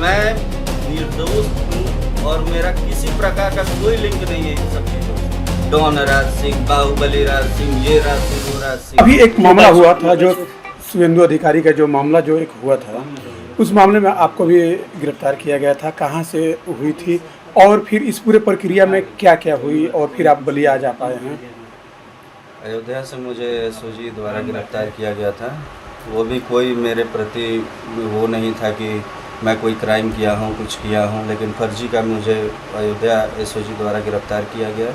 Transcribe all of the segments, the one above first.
मैं निर्दोष हूँ और मेरा किसी प्रकार का कोई लिंक नहीं है इन सब चीज़ों से। डॉन राज सिंह, बाहुबली राज सिंह, ये राज सिंह, वो राज सिंह। अभी एक मामला हुआ था जो शुभेंदु अधिकारी का जो मामला जो एक हुआ था, उस मामले में आपको भी गिरफ्तार किया गया था, कहाँ से हुई थी और फिर इस पूरे प्रक्रिया में क्या क्या हुई और फिर आप बलिया जा पाए हैं? अयोध्या से मुझे एसओजी द्वारा गिरफ्तार किया गया था। वो भी कोई मेरे प्रति वो नहीं था कि मैं कोई क्राइम किया हूँ, कुछ किया हूँ, लेकिन फर्जी का मुझे अयोध्या एसओजी द्वारा गिरफ्तार किया गया।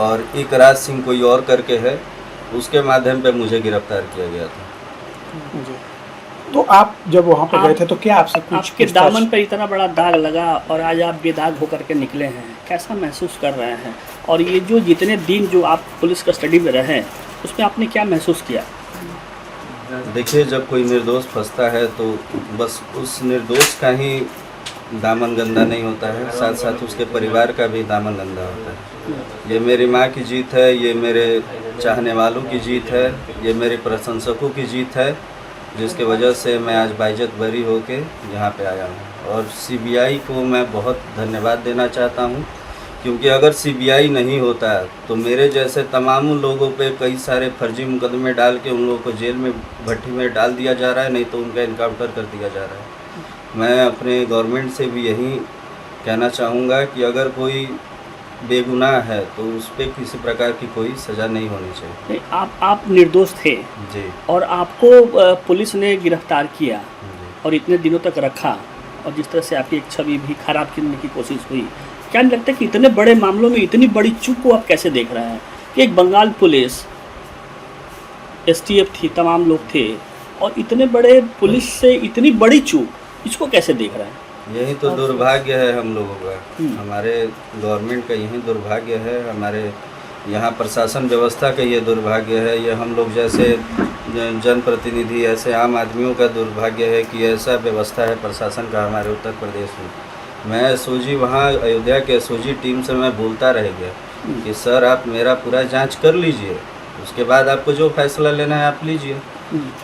और एक राज सिंह कोई और करके है, उसके माध्यम पे मुझे गिरफ्तार किया गया था। जी। तो आप जब वहाँ पर गए थे तो क्या आपसे कुछ आपके दामन पर इतना बड़ा दाग लगा और आज आप बेदाग होकर के निकले हैं, कैसा महसूस कर रहे हैं? और ये जो जितने दिन जो आप पुलिस कस्टडी में रहे, उसमें आपने क्या महसूस किया? देखिए, जब कोई निर्दोष फंसता है तो बस उस निर्दोष का ही दामन गंदा नहीं होता है, साथ साथ उसके परिवार का भी दामन गंदा होता है। ये मेरी माँ की जीत है, ये मेरे चाहने वालों की जीत है, ये मेरे प्रशंसकों की जीत है, जिसके वजह से मैं आज बाइज्जत बरी होके यहाँ पे आया हूँ। और सीबीआई को मैं बहुत धन्यवाद देना चाहता हूँ, क्योंकि अगर सीबीआई नहीं होता तो मेरे जैसे तमाम लोगों पे कई सारे फर्जी मुकदमे डाल के उन लोगों को जेल में भट्टी में डाल दिया जा रहा है, नहीं तो उनका इनकाउंटर कर दिया जा रहा है। मैं अपने गवर्नमेंट से भी यही कहना चाहूँगा कि अगर कोई बेगुनाह है तो उस पर किसी प्रकार की कोई सज़ा नहीं होनी चाहिए। नहीं, आप निर्दोष थे जी। और आपको पुलिस ने गिरफ्तार किया और इतने दिनों तक रखा, और जिस तरह से आपकी एक छवि भी खराब करने की कोशिश हुई, क्या नहीं लगता कि इतने बड़े मामलों में इतनी बड़ी चूक को आप कैसे देख रहे हैं कि एक बंगाल पुलिस, एसटीएफ थी, तमाम लोग थे, और इतने बड़े पुलिस से इतनी बड़ी चूक, इसको कैसे देख रहे हैं? यही तो दुर्भाग्य है हम लोगों का, हमारे गवर्नमेंट का यही दुर्भाग्य है, हमारे यहाँ प्रशासन व्यवस्था का ये दुर्भाग्य है, ये हम लोग जैसे जनप्रतिनिधि, ऐसे आम आदमियों का दुर्भाग्य है कि ऐसा व्यवस्था है प्रशासन का हमारे उत्तर प्रदेश में। मैं एसओजी वहाँ अयोध्या के एसओजी टीम से मैं बोलता रह गया कि सर आप मेरा पूरा जांच कर लीजिए, उसके बाद आपको जो फैसला लेना है आप लीजिए।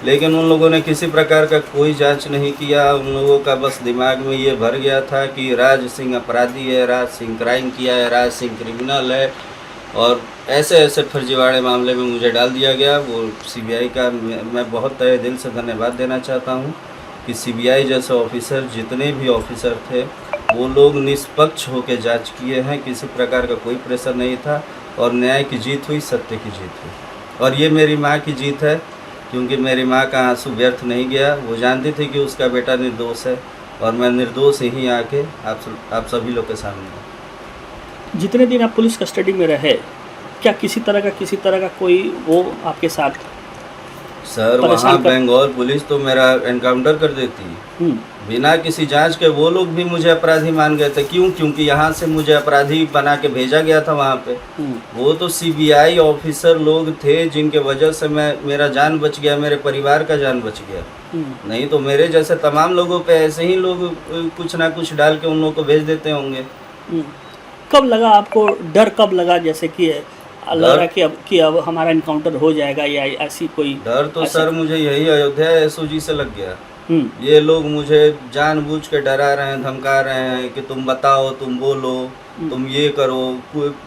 लेकिन उन लोगों ने किसी प्रकार का कोई जांच नहीं किया। उन लोगों का बस दिमाग में ये भर गया था कि राज सिंह अपराधी है, राज सिंह क्राइम किया है, राज सिंह क्रिमिनल है, और ऐसे ऐसे फर्जीवाड़े मामले में मुझे डाल दिया गया। वो सीबीआई का मैं बहुत तहे दिल से धन्यवाद देना चाहता हूँ कि सीबीआई जैसे ऑफिसर, जितने भी ऑफिसर थे, वो लोग निष्पक्ष होकर जांच किए हैं, किसी प्रकार का कोई प्रेशर नहीं था, और न्याय की जीत हुई, सत्य की जीत हुई। और ये मेरी माँ की जीत है, क्योंकि मेरी माँ का आंसू व्यर्थ नहीं गया। वो जानती थी कि उसका बेटा निर्दोष है, और मैं निर्दोष ही आके आप सभी लोग के सामने हूँ। जितने दिन आप पुलिस कस्टडी में रहे, क्या किसी तरह का कोई वो आपके साथ? सर वहाँ बंगाल पुलिस तो मेरा एनकाउंटर कर देती बिना किसी जांच के। वो लोग भी मुझे अपराधी मान गए थे। क्यों? क्योंकि यहाँ से मुझे अपराधी बना के भेजा गया था वहाँ पे। वो तो सीबीआई ऑफिसर लोग थे जिनके वजह से मेरा जान बच गया, मेरे परिवार का जान बच गया। नहीं तो मेरे जैसे तमाम लोगों पे ऐसे ही लोग कुछ ना कुछ डाल के उन लोगों को भेज देते होंगे। कब लगा आपको डर, कब लगा जैसे कि लग रहा कि अब हमारा इनकाउंटर हो जाएगा, या ऐसी कोई डर? तो सर मुझे यही अयोध्या एसओजी से लग गया। ये लोग मुझे जानबूझ के डरा रहे हैं, धमका रहे हैं कि तुम बताओ, तुम बोलो, तुम ये करो।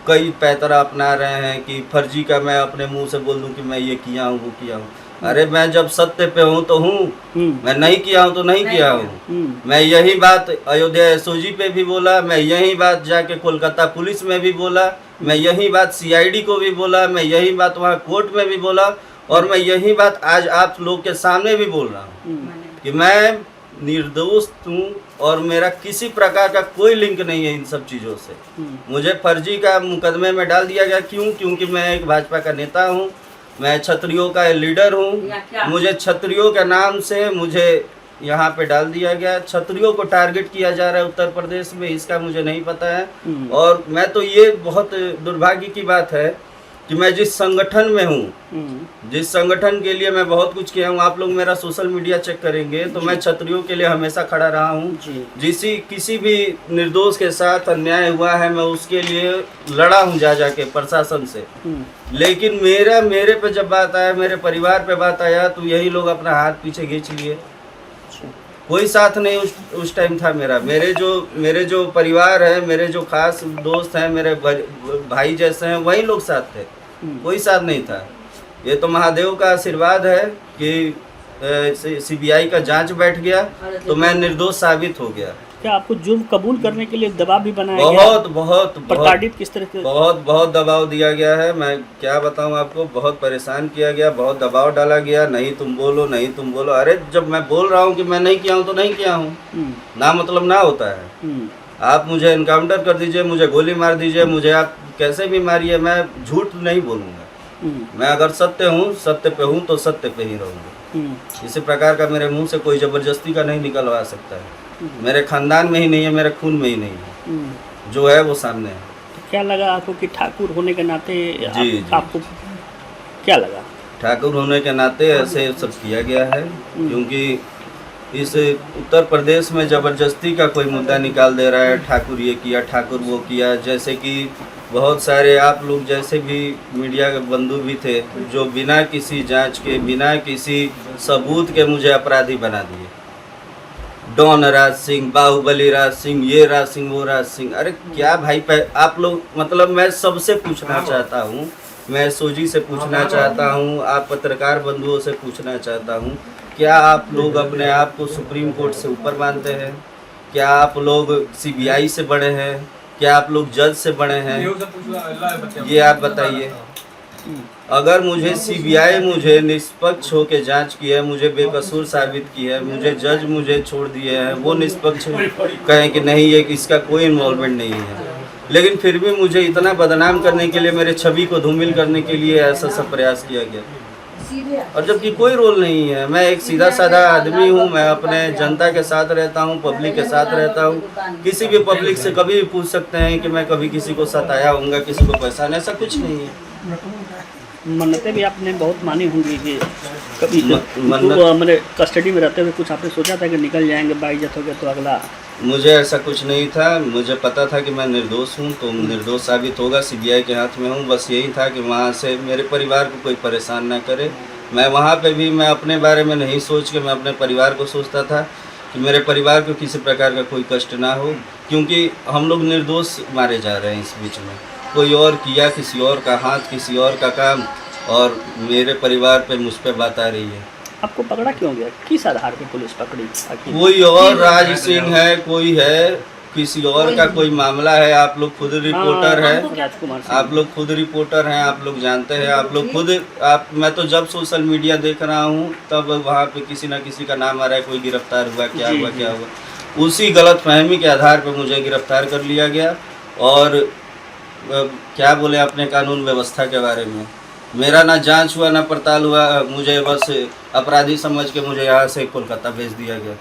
कई पैतरा अपना रहे हैं कि फर्जी का मैं अपने मुंह से बोल दूं कि मैं ये किया हूँ, वो किया हूँ। अरे मैं जब सत्य पे हूँ तो हूँ, मैं नहीं किया हूँ तो नहीं किया हूँ। मैं यही बात अयोध्या एसओजी पे भी बोला, मैं यही बात जाके कोलकाता पुलिस में भी बोला, मैं यही बात सीआईडी को भी बोला, मैं यही बात वहाँ कोर्ट में भी बोला, और मैं यही बात आज आप लोग के सामने भी बोल रहा हूँ कि मैं निर्दोष हूँ और मेरा किसी प्रकार का कोई लिंक नहीं है इन सब चीज़ों से। मुझे फर्जी का मुकदमे में डाल दिया गया। क्यों? क्योंकि मैं एक भाजपा का नेता हूँ, मैं क्षत्रियों का लीडर हूँ। मुझे क्षत्रियों के नाम से मुझे यहाँ पे डाल दिया गया। क्षत्रियों को टारगेट किया जा रहा है उत्तर प्रदेश में, इसका मुझे नहीं पता है। और मैं तो ये बहुत दुर्भाग्य की बात है कि मैं जिस संगठन में हूँ, जिस संगठन के लिए मैं बहुत कुछ किया हूँ, आप लोग मेरा सोशल मीडिया चेक करेंगे तो मैं क्षत्रियों के लिए हमेशा खड़ा रहा हूँ। किसी भी निर्दोष के साथ अन्याय हुआ है मैं उसके लिए लड़ा हूँ जा के प्रशासन से। लेकिन मेरे पे जब बात आया, मेरे परिवार पे बात आया, तो यही लोग अपना हाथ पीछे खींच लिए। कोई साथ नहीं उस टाइम था मेरा। मेरे जो परिवार है, मेरे जो खास दोस्त हैं, मेरे भाई जैसे हैं, वही लोग साथ थे, कोई साथ नहीं था। ये तो महादेव का आशीर्वाद है कि सीबीआई का जांच बैठ गया तो मैं निर्दोष साबित हो गया। क्या आपको जुर्म कबूल करने के लिए दबाव भी बनाया बहुत प्रताड़ित किस तरह से? बहुत दबाव दिया गया है। मैं क्या बताऊं आपको, बहुत परेशान किया गया, बहुत दबाव डाला गया, नहीं तुम बोलो, नहीं तुम बोलो। अरे जब मैं बोल रहा हूं कि मैं नहीं किया हूं तो नहीं किया हूं, ना मतलब ना होता है। आप मुझे एनकाउंटर कर दीजिए, मुझे गोली मार दीजिए, मुझे आप कैसे भी मारिए, मैं झूठ नहीं बोलूँगा। मैं अगर सत्य हूँ, सत्य पे हूँ तो सत्य पे ही रहूँगा। इसी प्रकार का मेरे मुंह से कोई ज़बरदस्ती का नहीं निकलवा सकता है। मेरे खानदान में ही नहीं है, मेरे खून में ही नहीं है, जो है वो सामने है। तो क्या लगा आपको कि ठाकुर होने के नाते आपको क्या लगा? ठाकुर होने के नाते ऐसे सब किया गया है, क्योंकि इस उत्तर प्रदेश में ज़बरदस्ती का कोई मुद्दा निकाल दे रहा है। ठाकुर ये किया, ठाकुर वो किया। जैसे कि बहुत सारे आप लोग जैसे भी मीडिया के बंधु भी थे, जो बिना किसी जांच के, बिना किसी सबूत के मुझे अपराधी बना दिए। डॉन राज सिंह, बाहुबली राज सिंह, ये राज सिंह, वो राज सिंह। अरे क्या भाई, आप लोग, मतलब मैं सबसे पूछना चाहता हूँ, मैं सोजी से पूछना चाहता हूँ, आप पत्रकार बंधुओं से पूछना चाहता हूँ, क्या आप लोग अपने आप को सुप्रीम कोर्ट से ऊपर मानते हैं? क्या आप लोग सीबीआई से बड़े हैं? क्या आप लोग जज से बड़े हैं? ये आप बताइए। अगर मुझे सीबीआई मुझे निष्पक्ष होकर जांच की है, मुझे बेकसूर साबित की है, मुझे जज मुझे छोड़ दिए हैं, वो निष्पक्ष कहें कि नहीं ये इसका कोई इन्वॉल्वमेंट नहीं है, लेकिन फिर भी मुझे इतना बदनाम करने के लिए, मेरे छवि को धूमिल करने के लिए ऐसा सब प्रयास किया गया, और जबकि कोई रोल नहीं है। मैं एक सीधा साधा आदमी हूँ, मैं अपने जनता के साथ रहता हूँ, पब्लिक के साथ रहता हूँ। किसी भी पब्लिक से कभी भी पूछ सकते हैं कि मैं कभी किसी को सताया होऊंगा, किसी को पैसा, ऐसा कुछ नहीं है। मन्नतें भी आपने बहुत मानी होंगी कि कभी मेरे कस्टडी में रहते हुए कुछ आपने सोचा था कि निकल जाएंगे, बाइज्जत हो गया तो अगला? मुझे ऐसा कुछ नहीं था। मुझे पता था कि मैं निर्दोष हूँ, तो निर्दोष साबित होगा, सीबीआई के हाथ में हूँ। बस यही था कि वहाँ से मेरे परिवार को कोई परेशान ना करे। मैं वहाँ पे भी मैं अपने बारे में नहीं सोच के मैं अपने परिवार को सोचता था कि मेरे परिवार को किसी प्रकार का कोई कष्ट ना हो, क्योंकि हम लोग निर्दोष मारे जा रहे हैं इस बीच में। कोई और किया, किसी और का हाथ, किसी और का काम, और मेरे परिवार पे मुझ पे बात आ रही है। आपको पकड़ा क्यों गया? किस आधार पे पुलिस पकड़ी? कोई और राज सिंह है, कोई है, किसी और का कोई मामला है। आप लोग खुद रिपोर्टर हैं, आप लोग खुद रिपोर्टर हैं, आप लोग जानते हैं, आप लोग खुद मैं तो जब सोशल मीडिया देख रहा हूँ तब वहाँ पे किसी ना किसी का नाम आ रहा है, कोई गिरफ्तार हुआ, क्या हुआ, क्या हुआ। उसी गलतफहमी के आधार पर मुझे गिरफ्तार कर लिया गया। और क्या बोले अपने कानून व्यवस्था के बारे में, मेरा ना जांच हुआ ना पड़ताल हुआ, मुझे बस अपराधी समझ के मुझे यहाँ से कोलकाता भेज दिया गया।